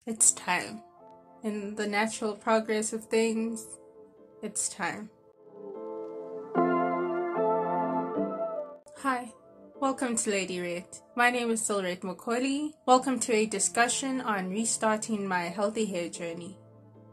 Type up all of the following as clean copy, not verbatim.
It's time. In the natural progress of things, it's time. Hi, welcome to Lady Rette. My name is still Rette McCauley. Welcome to a discussion on restarting my healthy hair journey.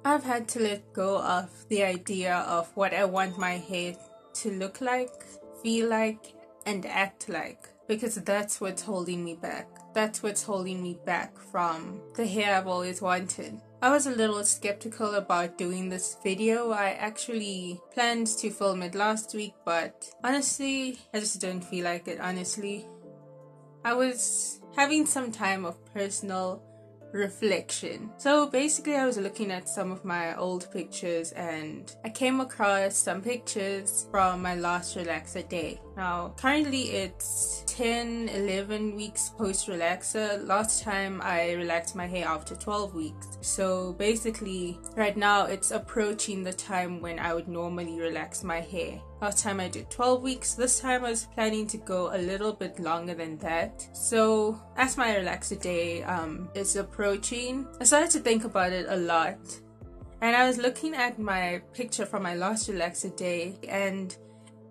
I've had to let go of the idea of what I want my hair to look like, feel like, and act like, because that's what's holding me back. That's what's holding me back from the hair I've always wanted. I was a little skeptical about doing this video. I actually planned to film it last week, but honestly, I just don't feel like it, honestly. I was having some time of personal reflection. So basically I was looking at some of my old pictures and I came across some pictures from my last relaxer day. Now currently it's 10-11 weeks post relaxer. Last time I relaxed my hair after 12 weeks. So basically right now it's approaching the time when I would normally relax my hair. Last time I did 12 weeks. This time I was planning to go a little bit longer than that. So as my relaxer day is approaching, I started to think about it a lot. And I was looking at my picture from my last relaxer day, and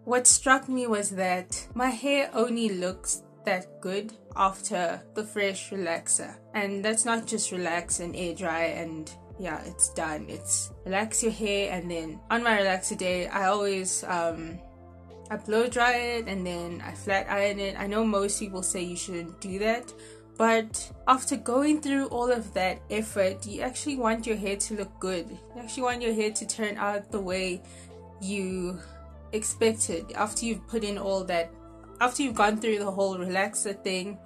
what struck me was that my hair only looks that good after the fresh relaxer. And that's not just relax and air dry and yeah, it's done. It's relax your hair, and then on my relaxer day I always I blow dry it and then I flat iron it. I know most people say you shouldn't do that, but after going through all of that effort, you actually want your hair to look good. You actually want your hair to turn out the way you expected. After you've put in all that, after you've gone through the whole relaxer thing,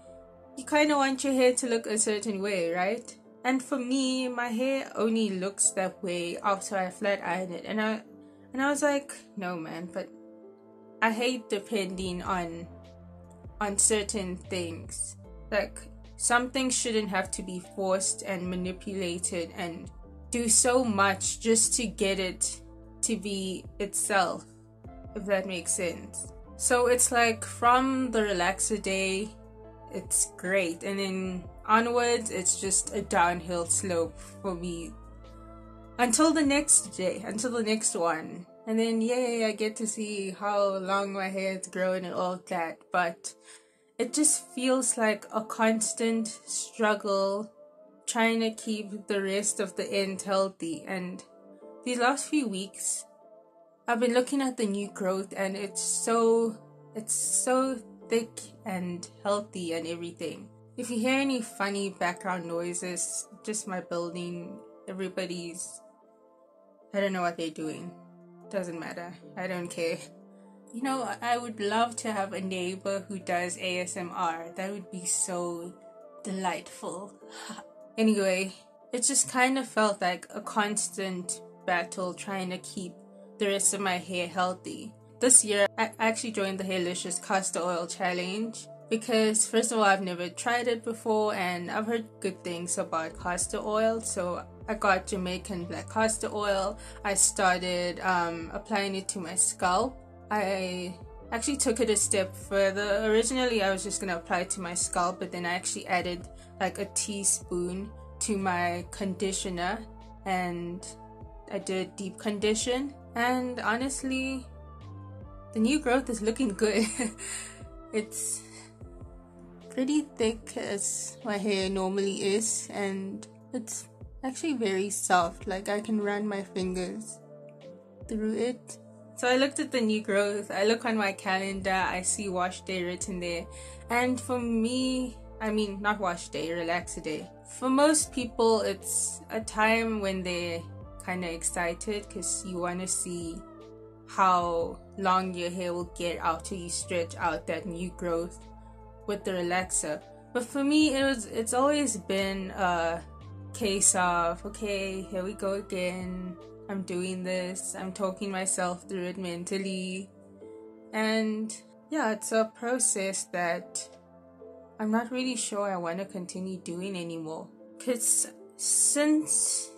you kind of want your hair to look a certain way, right? And for me, my hair only looks that way after I flat iron it. And I was like, no man, but I hate depending on certain things. Like, some things shouldn't have to be forced and manipulated and do so much just to get it to be itself, if that makes sense. So it's like from the relaxer day, it's great, and then onwards it's just a downhill slope for me until the next day, until the next one, and then yay, I get to see how long my hair has grown and all that. But it just feels like a constant struggle trying to keep the rest of the end healthy. And these last few weeks I've been looking at the new growth, and it's so thick and healthy and everything. If you hear any funny background noises, just my building, everybody's, I don't know what they're doing. Doesn't matter. I don't care. You know, I would love to have a neighbor who does ASMR. That would be so delightful. Anyway, it just kind of felt like a constant battle trying to keep the rest of my hair healthy. This year, I actually joined the Hairlicious Castor Oil Challenge because, first of all, I've never tried it before and I've heard good things about castor oil. So I got Jamaican black castor oil. I started applying it to my scalp. I actually took it a step further. Originally, I was just going to apply it to my scalp, but then I actually added like a teaspoon to my conditioner and I did deep condition. And honestly, the new growth is looking good. It's pretty thick as my hair normally is, and it's actually very soft. Like, I can run my fingers through it. So I looked at the new growth. I look on my calendar, I see wash day written there. And for me, I mean, not wash day, relaxer day. For most people, it's a time when they're kind of excited because you want to see how long your hair will get after you stretch out that new growth with the relaxer. But for me, it's always been a case of, okay, here we go again. I'm doing this. I'm talking myself through it mentally. And yeah, it's a process that I'm not really sure I want to continue doing anymore. Because since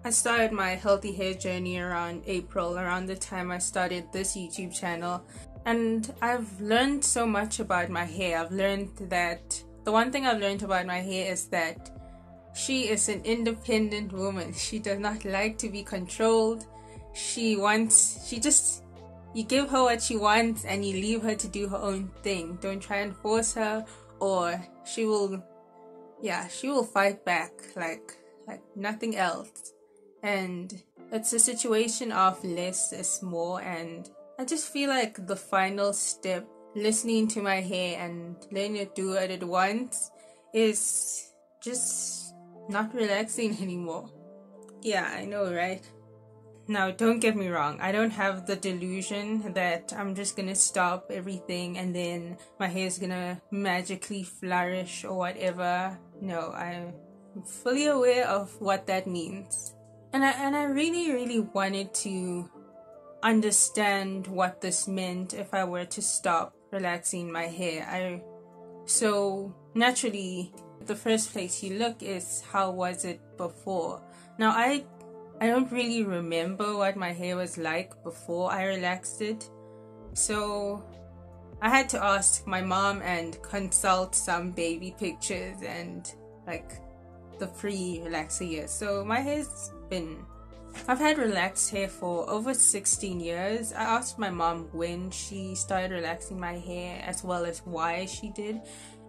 I started my healthy hair journey around April, around the time I started this YouTube channel, and I've learned so much about my hair. I've learned that the one thing I've learned about my hair is that She is an independent woman. She does not like to be controlled. You give her what she wants and you leave her to do her own thing. Don't try and force her, or she will fight back like nothing else. And it's a situation of less is more, and I just feel like the final step, listening to my hair and letting it do it at once, is just not relaxing anymore. Yeah, I know, right? Now, don't get me wrong, I don't have the delusion that I'm just gonna stop everything and then my hair is gonna magically flourish or whatever. No, I'm fully aware of what that means. And I really, really wanted to understand what this meant if I were to stop relaxing my hair. So naturally, the first place you look is, how was it before? Now, I don't really remember what my hair was like before I relaxed it. So I had to ask my mom and consult some baby pictures and like the pre-relaxer years. So my I've had relaxed hair for over 16 years. I asked my mom when she started relaxing my hair as well as why she did.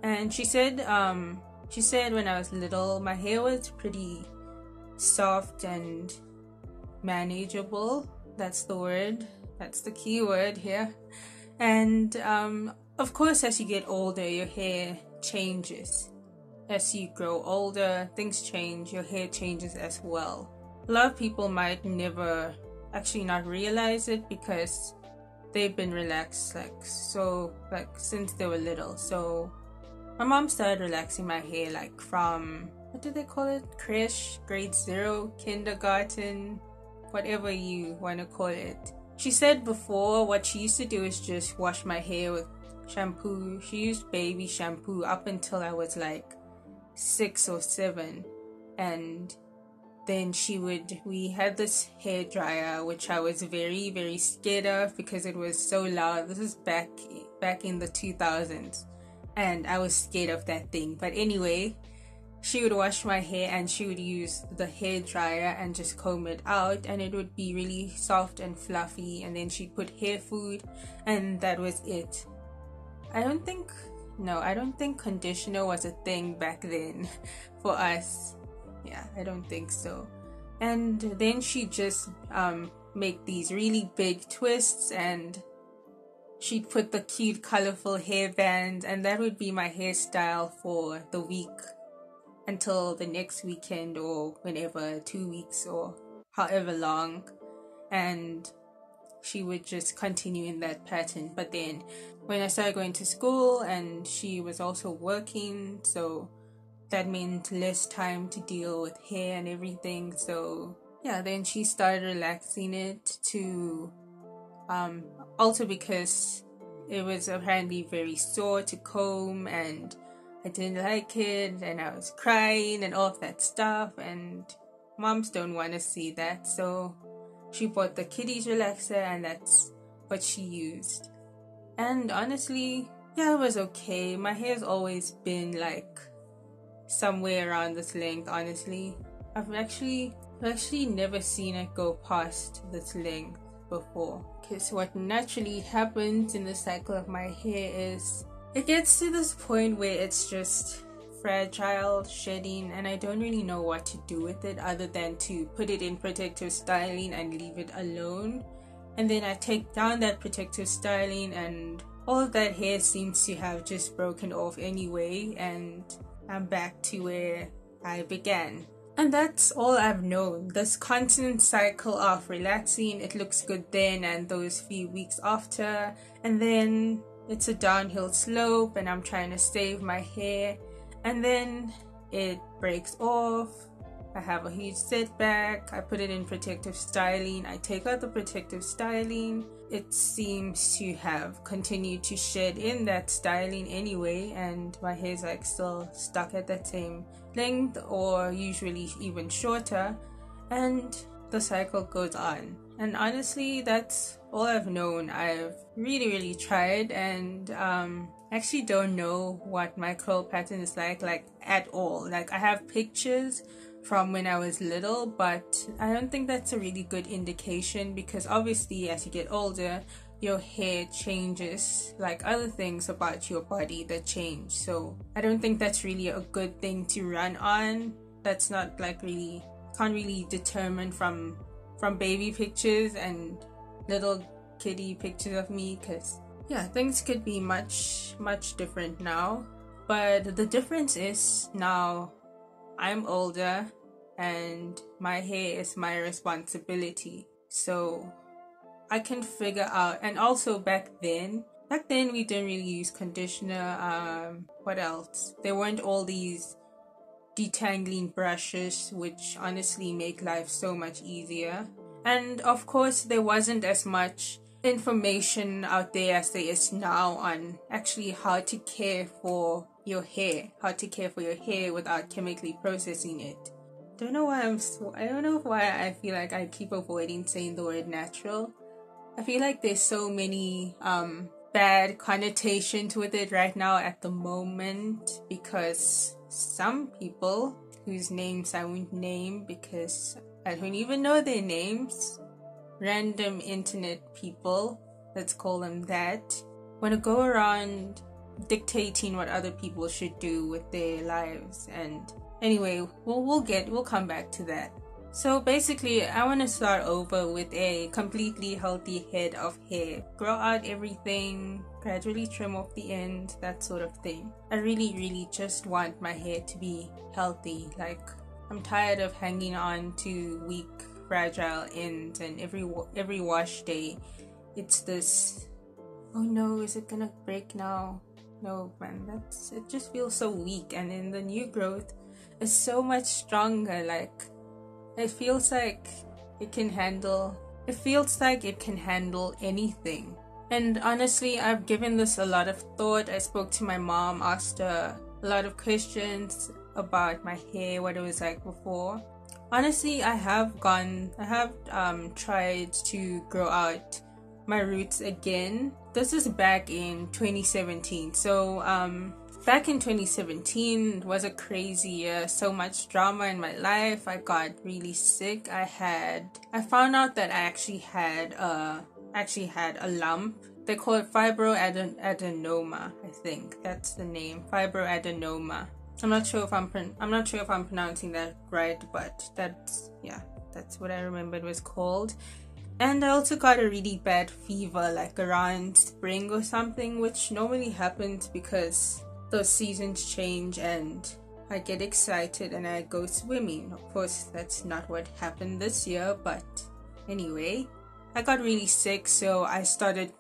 And she said when I was little, my hair was pretty soft and manageable. That's the word. That's the key word here. And of course, as you get older, your hair changes. As you grow older, things change. Your hair changes as well. A lot of people might never actually not realize it because they've been relaxed since they were little. So my mom started relaxing my hair like from, what do they call it? Creche, grade 0, kindergarten, whatever you want to call it. She said before what she used to do is just wash my hair with shampoo. She used baby shampoo up until I was like 6 or 7. And then we had this hair dryer, which I was very, very scared of because it was so loud. This is back in the 2000s. And I was scared of that thing. But anyway, she would wash my hair and she would use the hair dryer and just comb it out, and it would be really soft and fluffy, and then she'd put hair food, and that was it. I don't think conditioner was a thing back then for us. Yeah, I don't think so. And then she'd just make these really big twists, and she'd put the cute colorful hair bands, and that would be my hairstyle for the week until the next weekend, or whenever, 2 weeks or however long. And she would just continue in that pattern. But then when I started going to school, and she was also working, so that meant less time to deal with hair and everything. So yeah, then she started relaxing it to also because it was apparently very sore to comb, and I didn't like it, and I was crying and all of that stuff, and moms don't want to see that. So she bought the kiddies relaxer, and that's what she used. And honestly, yeah, it was okay. My hair's always been like somewhere around this length, honestly. I've actually never seen it go past this length before. Because what naturally happens in the cycle of my hair is it gets to this point where it's just fragile, shedding, and I don't really know what to do with it other than to put it in protective styling and leave it alone. And then I take down that protective styling, and all of that hair seems to have just broken off anyway, and I'm back to where I began. And that's all I've known. This constant cycle of relaxing, it looks good then and those few weeks after, and then it's a downhill slope and I'm trying to save my hair, and then it breaks off. I have a huge setback. I put it in protective styling. I take out the protective styling. It seems to have continued to shed in that styling anyway, and my hair's like still stuck at that same length or usually even shorter, and the cycle goes on. And honestly, that's all I've known. I've really tried, and I actually don't know what my curl pattern is like at all. Like, I have pictures from when I was little, but I don't think that's a really good indication, because obviously as you get older, your hair changes, like other things about your body that change. So I don't think that's really a good thing to run on. That's not like really, can't really determine from baby pictures and little kitty pictures of me, because yeah, things could be much different now. But the difference is now I'm older and my hair is my responsibility, so I can figure out. And also back then we didn't really use conditioner. What else? There weren't all these detangling brushes, which honestly make life so much easier. And of course there wasn't as much information out there as there is now on actually how to care for your hair, without chemically processing it. I don't know why I feel like I keep avoiding saying the word natural. I feel like there's so many bad connotations with it right now at the moment, because some people whose names I won't name because I don't even know their names, random internet people, let's call them that, want to go around dictating what other people should do with their lives. And anyway, we'll come back to that. So basically, I want to start over with a completely healthy head of hair. Grow out everything, gradually trim off the ends, that sort of thing. I really just want my hair to be healthy. Like, I'm tired of hanging on to weak, fragile ends, and every wash day it's this, oh no, is it gonna break now? No man, it just feels so weak. And then the new growth is so much stronger. Like, it feels like it can handle anything. And honestly, I've given this a lot of thought. I spoke to my mom, asked her a lot of questions about my hair, what it was like before. Honestly, I have tried to grow out my roots again. This is back in 2017. So back in 2017 was a crazy year. So much drama in my life. I got really sick. I found out that I actually had a lump. They call it fibroadenoma. I think that's the name, fibroadenoma. I'm not sure if I'm pronouncing that right, but that's what I remember it was called. And I also got a really bad fever, like around spring or something, which normally happens because those seasons change and I get excited and I go swimming. Of course, that's not what happened this year, but anyway, I got really sick, so I started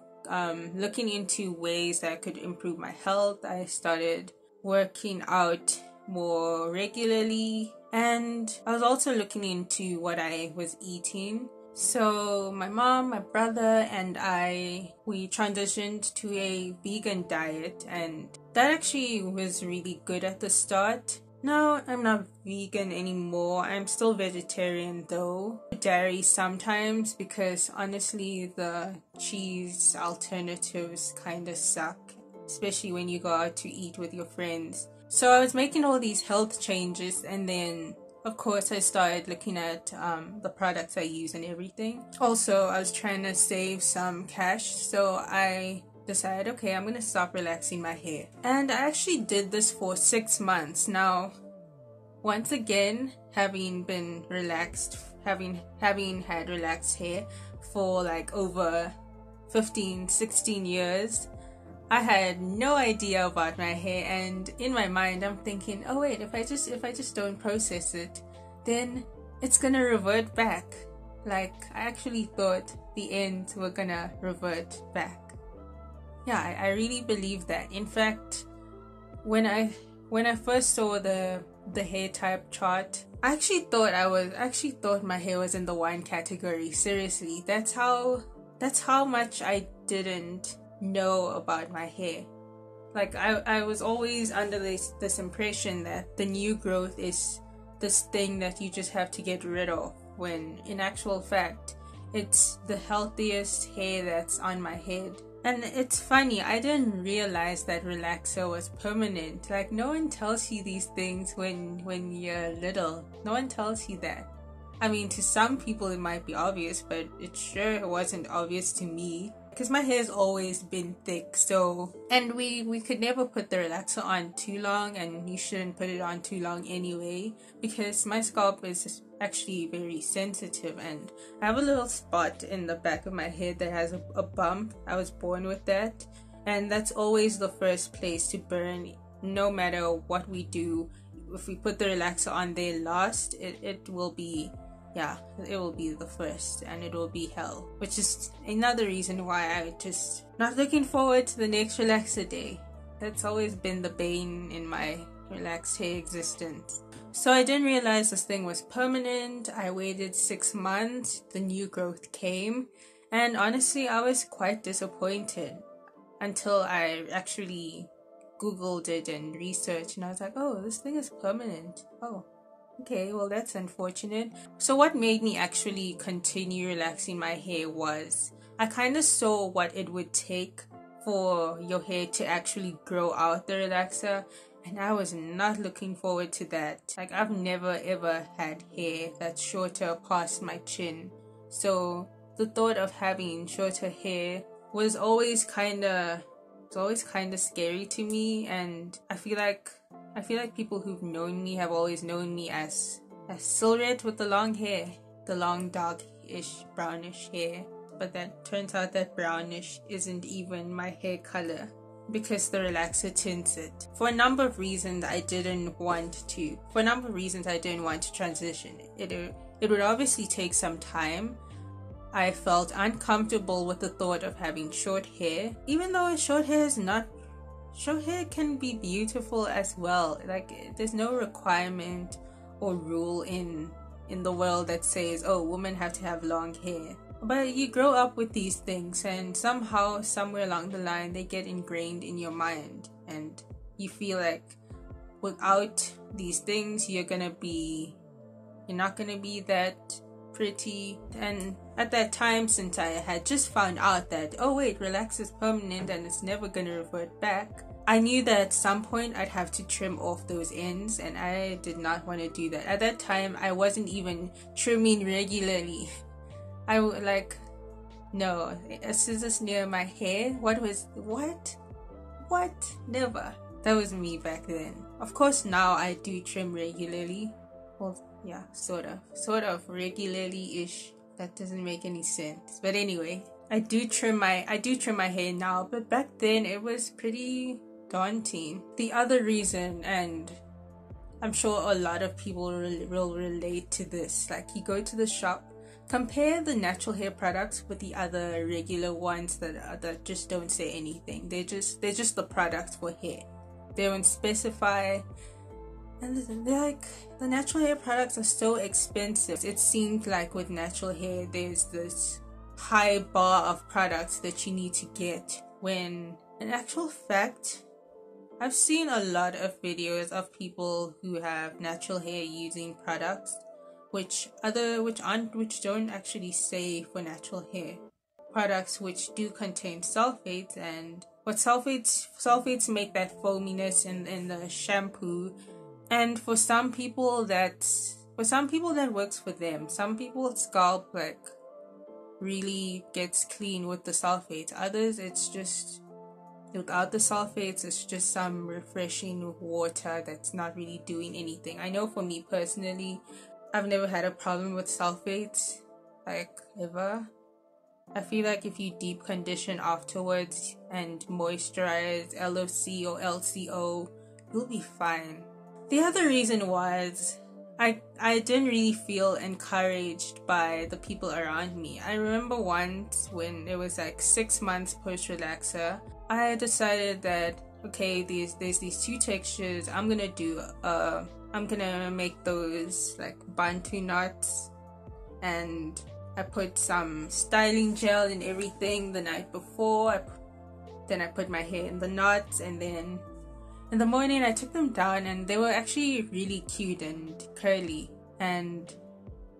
looking into ways that I could improve my health. I started working out more regularly, and I was also looking into what I was eating. So my mom, my brother, and we transitioned to a vegan diet, and that actually was really good at the start. Now I'm not vegan anymore. I'm still vegetarian though. Dairy sometimes, because honestly the cheese alternatives kind of suck, especially when you go out to eat with your friends. So I was making all these health changes, and then of course I started looking at the products I use and everything. Also, I was trying to save some cash, so I decided, okay, I'm gonna stop relaxing my hair. And I actually did this for 6 months. Now, once again, having had relaxed hair for like over 15-16 years, I had no idea about my hair, and in my mind I'm thinking, oh wait, if I just don't process it, then it's gonna revert back. Like, I actually thought the ends were gonna revert back. Yeah, I really believe that. In fact, when I first saw the hair type chart, I actually thought my hair was in the wine category. Seriously, that's how much I didn't know about my hair. Like, I was always under this impression that the new growth is this thing that you just have to get rid of, when in actual fact it's the healthiest hair that's on my head. And it's funny, I didn't realize that relaxer was permanent. Like, no one tells you these things when you're little. No one tells you that. I mean, to some people it might be obvious, but it sure wasn't obvious to me. Because my hair's always been thick, so... And we could never put the relaxer on too long, and you shouldn't put it on too long anyway, because my scalp is actually very sensitive, and I have a little spot in the back of my head that has a bump. I was born with that, and that's always the first place to burn, no matter what we do. If we put the relaxer on there last, it will be... yeah, it will be the first, and it will be hell, which is another reason why I just not looking forward to the next relaxer day. That's always been the bane in my relaxed hair existence. So I didn't realize this thing was permanent. I waited 6 months, the new growth came, and honestly I was quite disappointed until I actually googled it and researched, and I was like, oh, this thing is permanent. Oh, okay, well that's unfortunate. So what made me actually continue relaxing my hair was I kind of saw what it would take for your hair to actually grow out the relaxer, and I was not looking forward to that. Like, I've never ever had hair that's shorter past my chin, so the thought of having shorter hair was always kind of scary to me. And I feel like people who've known me have always known me as Silrette with the long hair, the long dark-ish brownish hair. But that turns out that brownish isn't even my hair color, because the relaxer tints it. For a number of reasons I didn't want to transition. It would obviously take some time. I felt uncomfortable with the thought of having short hair, even though short hair can be beautiful as well. Like, there's no requirement or rule in the world that says, oh, women have to have long hair. But you grow up with these things, and somehow, somewhere along the line, they get ingrained in your mind, and you feel like without these things, you're not gonna be that pretty. And at that time, since I had just found out that, oh wait, relax is permanent and it's never gonna revert back, I knew that at some point I'd have to trim off those ends, and I did not want to do that. At that time, I wasn't even trimming regularly. I would no, scissors near my hair. What? Never. That was me back then. Of course, now I do trim regularly. Well, yeah, sort of regularly-ish. That doesn't make any sense. But anyway, I do trim my hair now, but back then it was pretty daunting. The other reason, and I'm sure a lot of people will relate to this, like, you go to the shop, compare the natural hair products with the other regular ones that just don't say anything. They're just the products for hair. They don't specify, and they're like, the natural hair products are so expensive. It seemed like with natural hair there's this high bar of products that you need to get, when in actual fact I've seen a lot of videos of people who have natural hair using products which don't actually say for natural hair. Products which do contain sulfates, and what sulfates make that foaminess in the shampoo, and for some people that works for them. Some people's scalp like really gets clean with the sulfates. Others, it's just without the sulfates, it's just some refreshing water that's not really doing anything. I know for me personally, I've never had a problem with sulfates, like, ever. I feel like if you deep condition afterwards and moisturize LOC or LCO, you'll be fine. The other reason was I didn't really feel encouraged by the people around me. I remember once when it was like 6 months post relaxer, I decided that, okay, there's these two textures. I'm gonna make those like bantu knots, and I put some styling gel and everything the night before. Then I put my hair in the knots, and then in the morning I took them down, and they were actually really cute and curly, and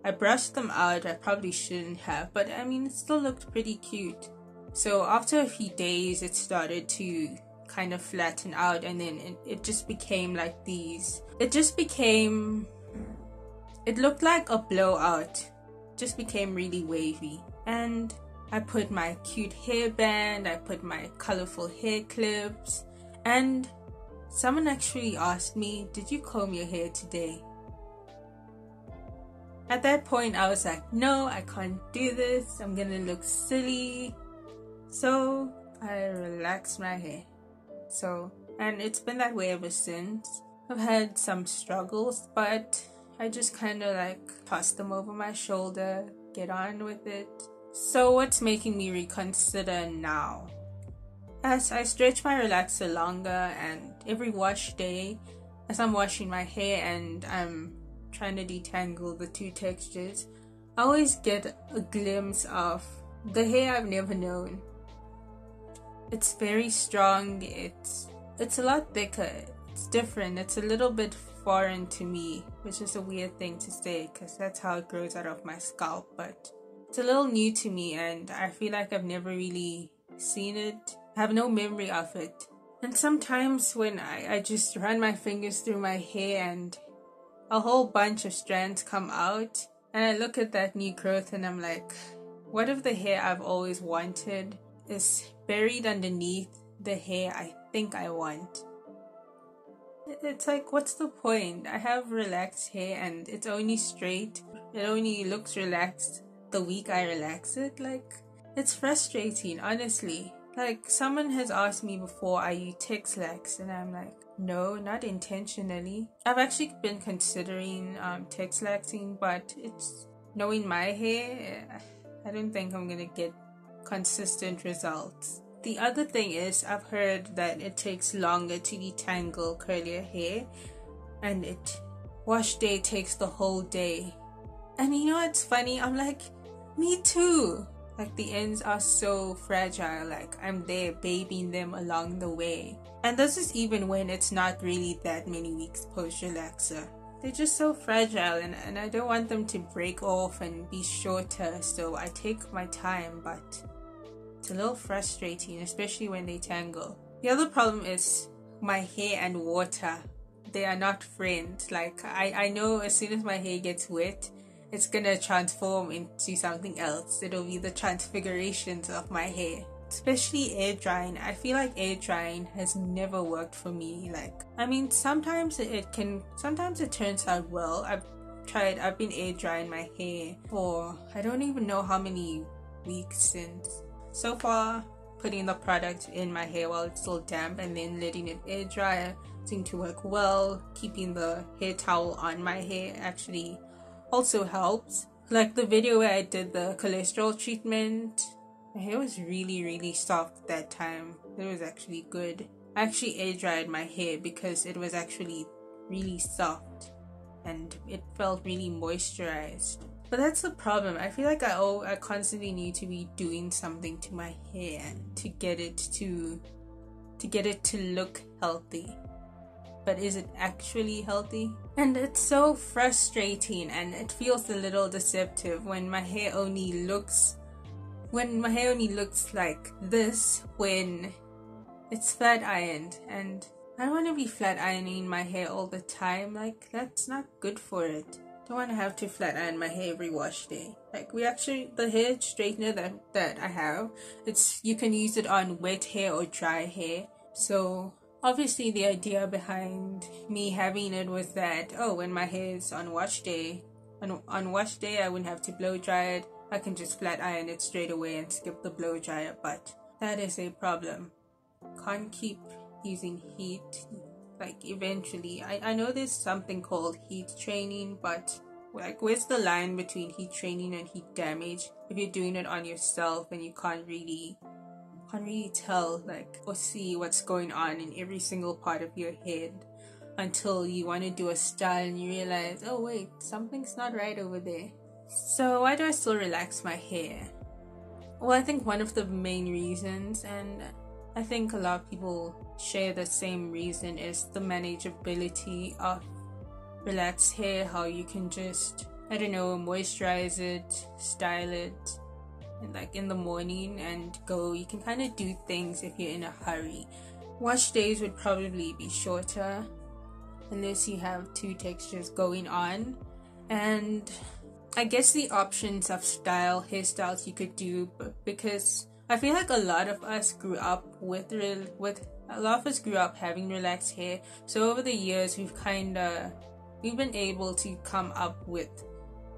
I brushed them out. I probably shouldn't have, but I mean, it still looked pretty cute. So after a few days, it started to kind of flatten out, and then it just became like these. It looked like a blowout. Just became really wavy. And I put my cute hairband, I put my colorful hair clips, and someone actually asked me, "Did you comb your hair today?" At that point, I was like, no, I can't do this. I'm gonna look silly. So I relaxed my hair. And it's been that way ever since. I've had some struggles, but I just kind of like toss them over my shoulder, get on with it. So what's making me reconsider now? As I stretch my relaxer longer, and every wash day, as I'm washing my hair and I'm trying to detangle the two textures, I always get a glimpse of the hair I've never known. It's very strong, it's a lot thicker, it's different, it's a little bit foreign to me, which is a weird thing to say because that's how it grows out of my scalp, but it's a little new to me and I feel like I've never really seen it. I have no memory of it. And sometimes when I just run my fingers through my hair and a whole bunch of strands come out, and I look at that new growth and I'm like, what if the hair I've always wanted is buried underneath the hair I think I want? It's like, what's the point? I have relaxed hair and it's only straight. It only looks relaxed the week I relax it. Like, it's frustrating, honestly. Like, someone has asked me before, are you Texlax? And I'm like, no, not intentionally. I've actually been considering Texlaxing, but it's, knowing my hair, I don't think I'm gonna get consistent results. The other thing is, I've heard that it takes longer to detangle curlier hair, and wash day takes the whole day. And you know what's funny? I'm like, me too. Like, the ends are so fragile, like I'm there babying them along the way. And this is even when it's not really that many weeks post relaxer. They're just so fragile, and I don't want them to break off and be shorter, so I take my time, but it's a little frustrating, especially when they tangle. The other problem is my hair and water. They are not friends. Like, I know as soon as my hair gets wet, it's gonna transform into something else. It'll be the transfigurations of my hair. Especially air drying. I feel like air drying has never worked for me. Like, I mean, sometimes it turns out well. I've been air drying my hair for I don't even know how many weeks since. So far, putting the product in my hair while it's still damp and then letting it air dry seemed to work well. Keeping the hair towel on my hair actually also helps. Like the video where I did the cholesterol treatment, my hair was really soft that time. It was actually good. I actually air dried my hair because it was actually really soft and it felt really moisturized. But that's the problem. I feel like I constantly need to be doing something to my hair to get it to look healthy. But is it actually healthy? And it's so frustrating, and it feels a little deceptive when my hair only looks like this when it's flat ironed, and I don't want to be flat ironing my hair all the time. Like, that's not good for it. Don't want to have to flat iron my hair every wash day. Like, the hair straightener that I have, you can use it on wet hair or dry hair. So obviously the idea behind me having it was that, when my hair is on wash day I wouldn't have to blow dry it. I can just flat iron it straight away and skip the blow dryer, but that is a problem. Can't keep using heat. Like, eventually, I know there's something called heat training, but like, where's the line between heat training and heat damage if you're doing it on yourself and you can't really tell, like, or see what's going on in every single part of your head until you want to do a style and you realize, oh wait, something's not right over there. So why do I still relax my hair? Well, I think one of the main reasons, and I think a lot of people share the same reason, is the manageability of relaxed hair. How you can just, moisturize it, style it, like in the morning and go. You can kind of do things if you're in a hurry. Wash days would probably be shorter unless you have two textures going on. And I guess the options of hairstyles you could do, because I feel like a lot of us grew up having relaxed hair. So over the years, we've been able to come up with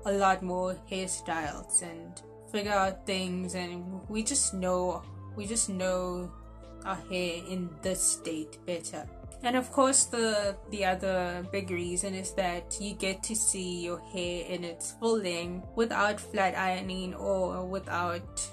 a lot more hairstyles and figure out things, and we just know our hair in this state better. And of course, the other big reason is that you get to see your hair in its full length without flat ironing or without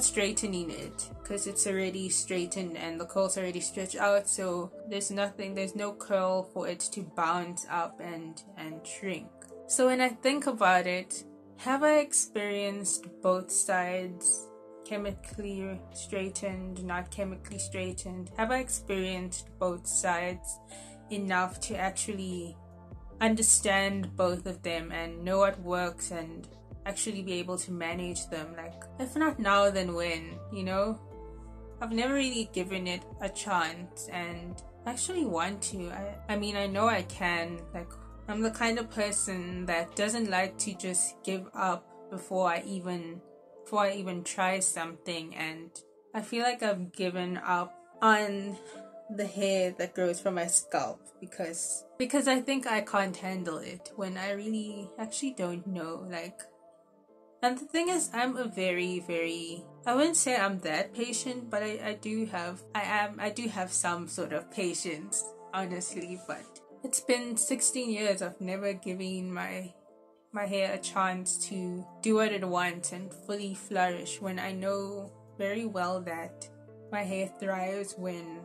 straightening it, because it's already straightened and the curls already stretched out, so there's no curl for it to bounce up and shrink. So when I think about it, have I experienced both sides? Chemically straightened, not chemically straightened? Have I experienced both sides enough to actually understand both of them and know what works and actually be able to manage them? Like, if not now, then when? I've never really given it a chance, and I actually want to. I mean, I know I can. Like, I'm the kind of person that doesn't like to just give up before I even try something, and I feel like I've given up on the hair that grows from my scalp because I think I can't handle it when I really actually don't know. Like, and the thing is, I'm a very, very, I wouldn't say I'm that patient, but I do have some sort of patience, honestly. But it's been 16 years of never giving my hair a chance to do what it wants and fully flourish, when I know very well that my hair thrives when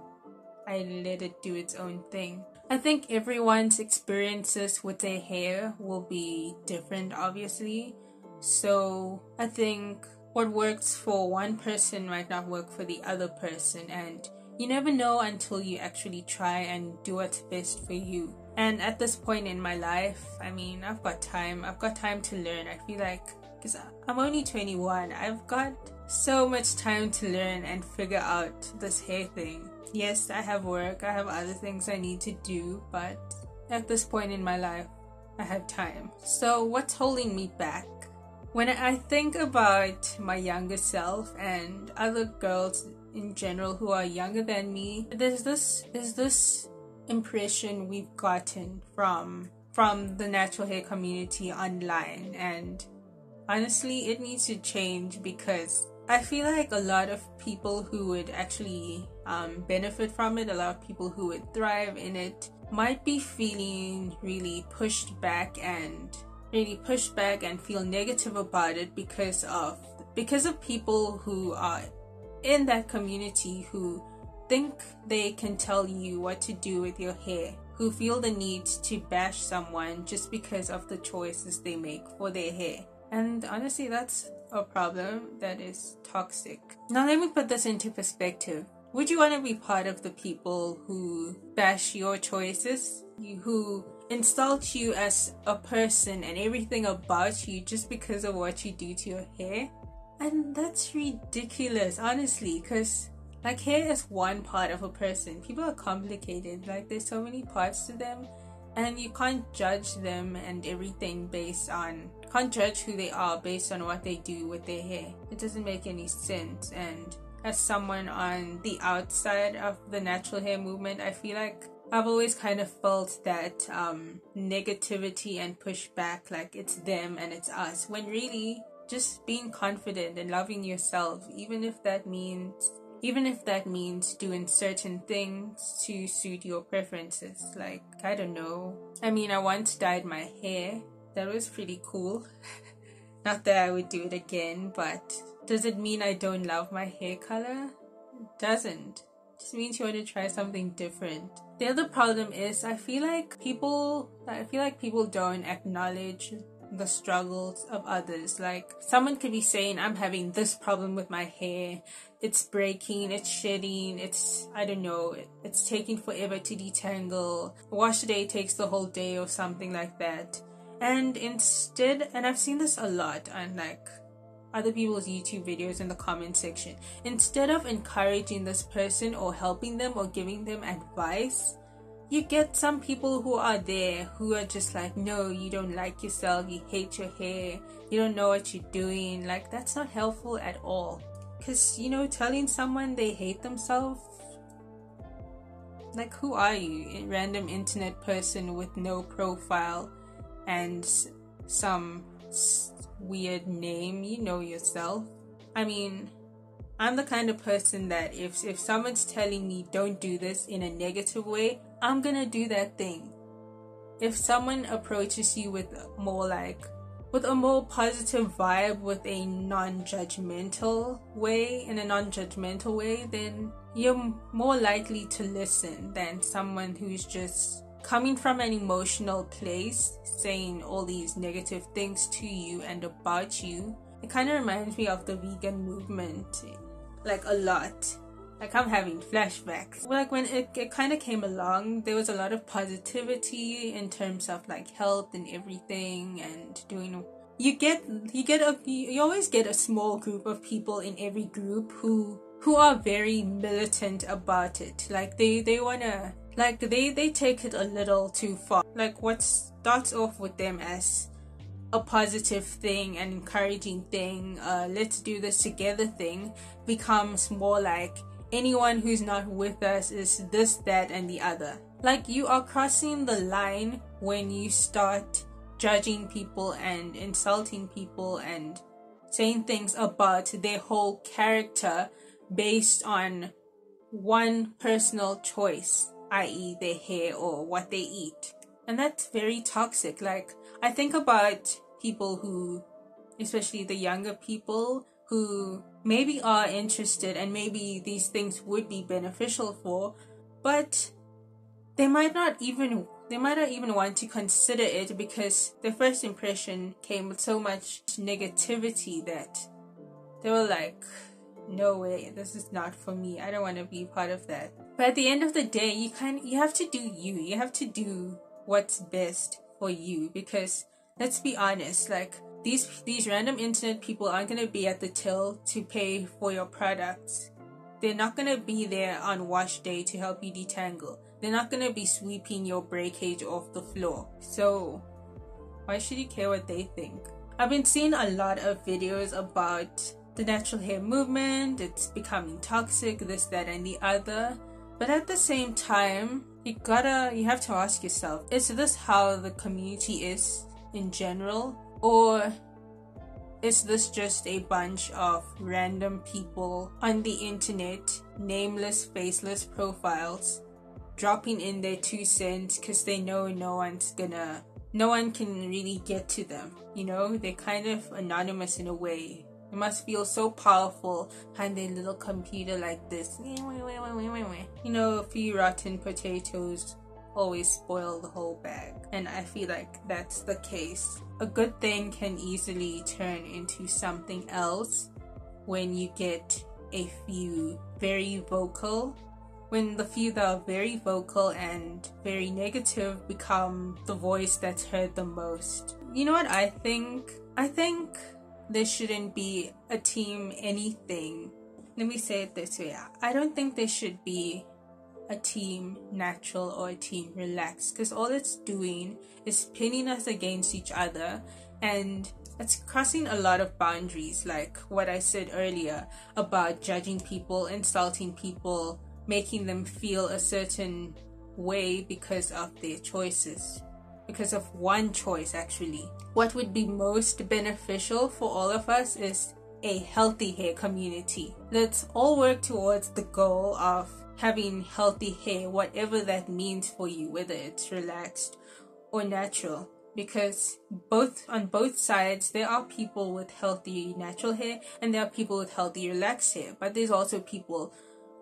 I let it do its own thing. I think everyone's experiences with their hair will be different, obviously. So I think what works for one person might not work for the other person, and you never know until you actually try and do what's best for you. And at this point in my life, I mean, I've got time to learn. I feel like, because I'm only 21, I've got so much time to learn and figure out this hair thing. Yes, I have work, I have other things I need to do, but at this point in my life, I have time. So what's holding me back? When I think about my younger self and other girls in general who are younger than me, there's this impression we've gotten from the natural hair community online, and honestly it needs to change, because I feel like a lot of people who would actually benefit from it, a lot of people who would thrive in it, might be feeling really pushed back and feel negative about it because of people who are in that community who think they can tell you what to do with your hair, who feel the need to bash someone just because of the choices they make for their hair. And honestly, that's a problem that is toxic. Now let me put this into perspective. Would you want to be part of the people who bash your choices, who insult you as a person and everything about you just because of what you do to your hair? And that's ridiculous, honestly, because like, hair is one part of a person. People are complicated. Like, there's so many parts to them, and you can't judge them and everything can't judge who they are based on what they do with their hair. It doesn't make any sense. And as someone on the outside of the natural hair movement, I feel like I've always kind of felt that negativity and pushback, like it's them and it's us, when really just being confident and loving yourself, even if that means doing certain things to suit your preferences. Like, I don't know. I mean, I once dyed my hair. That was pretty cool. Not that I would do it again, but does it mean I don't love my hair color? It doesn't. It just means you want to try something different. The other problem is I feel like people don't acknowledge the struggles of others. Like, someone could be saying, I'm having this problem with my hair, it's breaking, it's shedding, it's taking forever to detangle, wash a day takes the whole day or something like that. And instead, and I've seen this a lot on other people's YouTube videos in the comment section. Instead of encouraging this person or helping them or giving them advice, you get some people who are there who are just like, no, you don't like yourself, you hate your hair, you don't know what you're doing. Like, that's not helpful at all. Because, you know, telling someone they hate themselves, like, who are you? A random internet person with no profile and some weird name. You know yourself. I mean, I'm the kind of person that if someone's telling me don't do this in a negative way, I'm gonna do that thing. If someone approaches you with a more positive vibe, with a non-judgmental way, then you're more likely to listen than someone who's just coming from an emotional place, saying all these negative things to you and about you. It kind of reminds me of the vegan movement, like, a lot. Like, I'm having flashbacks. Like, when it kind of came along, there was a lot of positivity in terms of like health and everything, and doing. You always get a small group of people in every group who are very militant about it. Like, they wanna, like, they take it a little too far. Like, what starts off with them as a positive thing, an encouraging thing, let's do this together thing, becomes more like, anyone who's not with us is this, that, and the other. Like, you are crossing the line when you start judging people and insulting people and saying things about their whole character based on one personal choice, i.e. their hair or what they eat. And that's very toxic. Like, I think about people who, especially the younger people, who maybe are interested and maybe these things would be beneficial for, but they might not even want to consider it because their first impression came with so much negativity that they were like, no way, this is not for me, I don't want to be part of that. But at the end of the day, you have to do you have to do what's best for you, because let's be honest, like, these random internet people aren't going to be at the till to pay for your products. They're not going to be there on wash day to help you detangle. They're not going to be sweeping your breakage off the floor. So why should you care what they think? I've been seeing a lot of videos about the natural hair movement. It's becoming toxic, this, that, and the other. But at the same time, you have to ask yourself, is this how the community is in general? Or is this just a bunch of random people on the internet, nameless, faceless profiles, dropping in their 2 cents because they know no one can really get to them? You know, they're kind of anonymous in a way. They must feel so powerful behind their little computer like this. You know, a few rotten potatoes always spoil the whole bag, and I feel like that's the case. A good thing can easily turn into something else when you get a few very vocal. When the few that are very vocal and very negative become the voice that's heard the most. You know what I think? I think there shouldn't be a team anything. Let me say it this way. I don't think there should be a team natural or a team relaxed, because all it's doing is pinning us against each other, and it's crossing a lot of boundaries, like what I said earlier about judging people, insulting people, making them feel a certain way because of their choices, because of one choice. Actually, what would be most beneficial for all of us is a healthy hair community. Let's all work towards the goal of having healthy hair, whatever that means for you, whether it's relaxed or natural, because on both sides there are people with healthy natural hair and there are people with healthy relaxed hair, but there's also people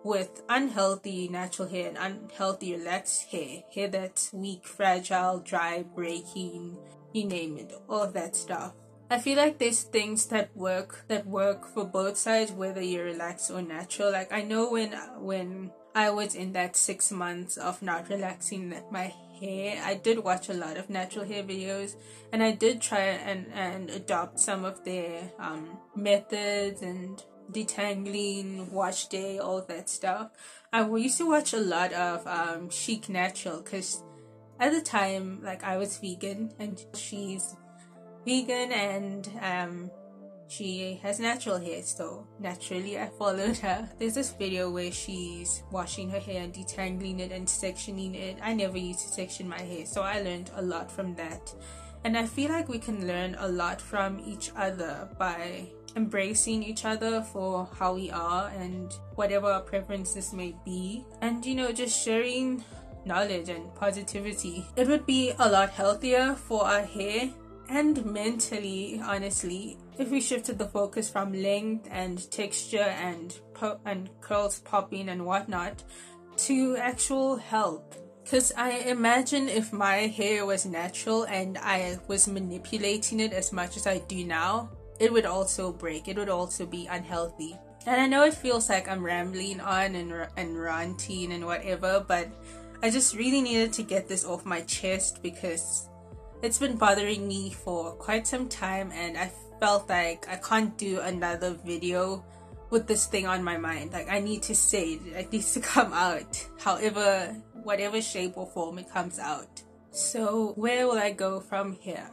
with unhealthy natural hair and unhealthy relaxed hair that's weak, fragile, dry, breaking, you name it, all of that stuff. I feel like there's things that work for both sides, whether you're relaxed or natural. Like, I know when I was in that 6 months of not relaxing my hair, I did watch a lot of natural hair videos, and I did try and adopt some of their methods and detangling, wash day, all that stuff. I used to watch a lot of Chic Natural, because at the time, like, I was vegan and she's vegan, and she has natural hair, so naturally I followed her. There's this video where she's washing her hair and detangling it and sectioning it. I never used to section my hair, so I learned a lot from that. And I feel like we can learn a lot from each other by embracing each other for how we are and whatever our preferences may be, and just sharing knowledge and positivity. It would be a lot healthier for our hair and mentally, honestly, if we shifted the focus from length and texture and curls popping and whatnot to actual health. Because I imagine if my hair was natural and I was manipulating it as much as I do now, it would also break. It would also be unhealthy. And I know it feels like I'm rambling on and ranting and whatever, but I just really needed to get this off my chest because it's been bothering me for quite some time, and I felt like I can't do another video with this thing on my mind. Like, I need to say it. It needs to come out, whatever shape or form it comes out. So where will I go from here?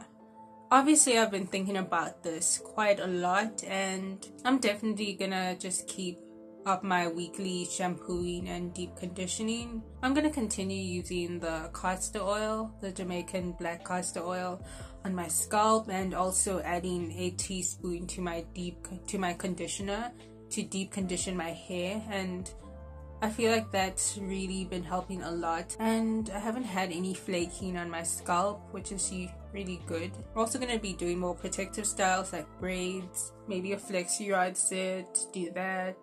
Obviously, I've been thinking about this quite a lot, and I'm definitely gonna just keep up my weekly shampooing and deep conditioning. I'm gonna continue using the castor oil, the Jamaican black castor oil, on my scalp, and also adding a teaspoon to my conditioner to deep condition my hair. And I feel like that's really been helping a lot, and I haven't had any flaking on my scalp, which is really good. We're also going to be doing more protective styles like braids, maybe a flexi rod set, do that.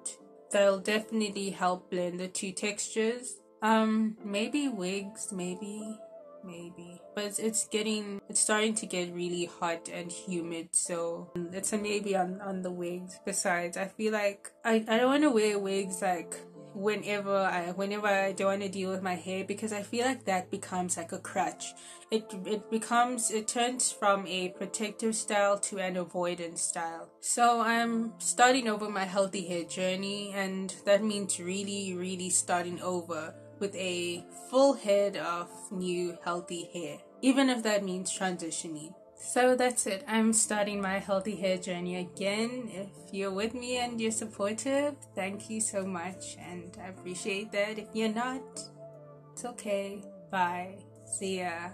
That'll definitely help blend the two textures. Maybe wigs, maybe. But it's starting to get really hot and humid, so it's a maybe on the wigs. Besides, I feel like I don't want to wear wigs like whenever I don't want to deal with my hair, because I feel like that becomes like a crutch. It turns from a protective style to an avoidance style. So I'm starting over my healthy hair journey, and that means really starting over with a full head of new healthy hair, even if that means transitioning. So that's it. I'm starting my healthy hair journey again. If you're with me and you're supportive, thank you so much, and I appreciate that. If you're not, it's okay. Bye. See ya.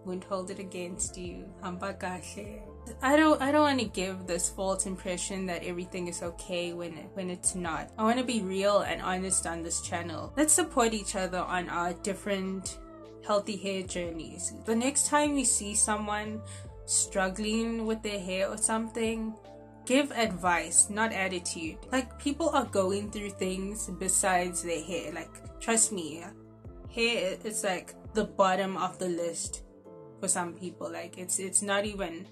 Won't hold it against you. Hambakashe. I don't want to give this false impression that everything is okay when it's not. I want to be real and honest on this channel. Let's support each other on our different healthy hair journeys. The next time you see someone struggling with their hair or something, give advice, not attitude. Like, people are going through things besides their hair. Like, trust me, hair is like the bottom of the list for some people. Like, it's not even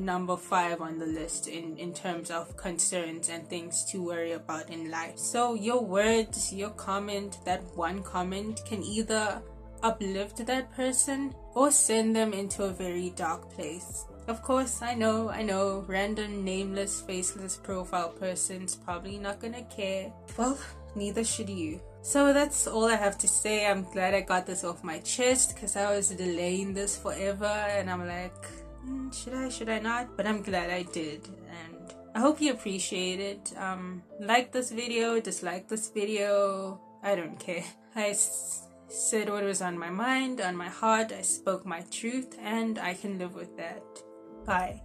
number 5 on the list in terms of concerns and things to worry about in life. So your words, your comment, that one comment can either uplift that person or send them into a very dark place. Of course, I know, random nameless, faceless profile person's probably not gonna care. Well, neither should you. So that's all I have to say. I'm glad I got this off my chest, because I was delaying this forever, and I'm like, should I not? But I'm glad I did, and I hope you appreciate it. Like this video, dislike this video, I don't care. I said what was on my mind, on my heart. I spoke my truth, and I can live with that. Bye.